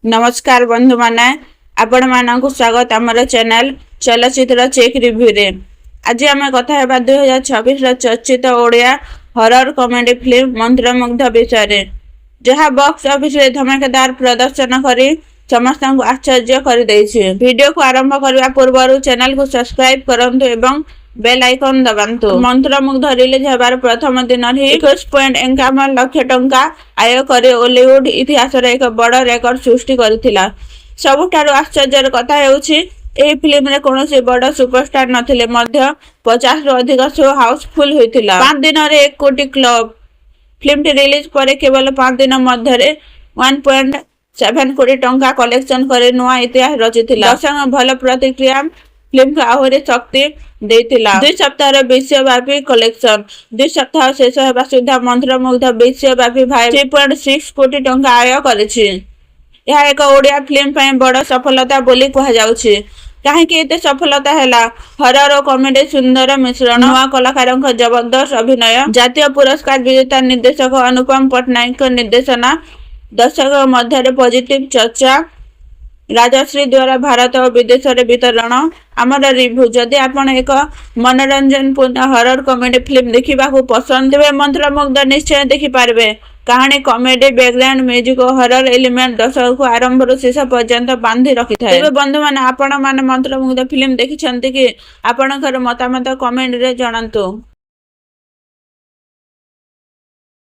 नमस्कार बंधु माने आपण मानक स्वागत आमर चैनल चलचित्र चेक रिव्यू रे। आज आम कथा हेबा 2026 चर्चित ओडिया हॉरर कॉमेडी फिल्म मंत्रमुग्ध विषय जहां बॉक्स ऑफिस रे धमाकेदार प्रदर्शन करी समस्त को आश्चर्य कर देछि। वीडियो को आरंभ करबा पूर्व चैनल को सब्सक्राइब करंतु एवं बेल आइकन दबांतु। मंत्रमुग्ध रिलीज हेबार प्रथम दिन ही 21.51 लाख टंका आय करे हॉलीवुड इतिहास एक बड़ रेकर्ड सृष्टि करथिला। सबुठारु आश्चर्यर कथा हेउछि एही फिल्म रे कोनोसी बड़ सुपरस्टार नथिले मध्य 50 रु अधिक शो हाउसफुल होइथिला। 5 दिन रे 1 कोटी क्लब। फिल्म टी रिलीज परे केवल 5 दिन मध्य रे 1.7 कोटी टंका कलेक्शन करे नुआ इतिहास रचिथिला। दर्शक भल प्रतिक्रिया फिल्म को आहुरी शक्ति देथिला। 2 सप्ताह विश्वव्यापी कलेक्शन 2 सप्ताह शेष हेबा सुधा मंत्रमुग्ध विश्वव्यापी 3.6 कोटी टंका आय करिछि। यह एक ओडिया फिल्म पय बड़ सफलता बोली कहा जाउछि। काहेकि एते सफलता हैला हॉरर और कॉमेडी सुंदर मिश्रण, नुआ कलाकारक जबरदस्त अभिनय, जातीय पुरस्कार विजेता निर्देशक अनुपम पटनायक निर्देशना, दर्शक मध्य पॉजिटिव चर्चा, राजश्री द्वारा भारत और विदेश वितरण। आमर रिव्यू जदि आपण एक मनोरंजन पूर्ण हॉरर कॉमेडी फिल्म देखा पसंद तेज मंत्रमुग्ध निश्चय देखि पारबे। कहानी कॉमेडी बैकग्राउंड म्यूजिक और हॉरर एलिमेंट दर्शक को आरंभ शेष पर्यंत बांधि रखि थाए। तेज बंधु माने आपण माने मंत्रमुग्ध फिल्म देखिछन्ति कि आपणकर मतामत कमेंट रे जणांतु।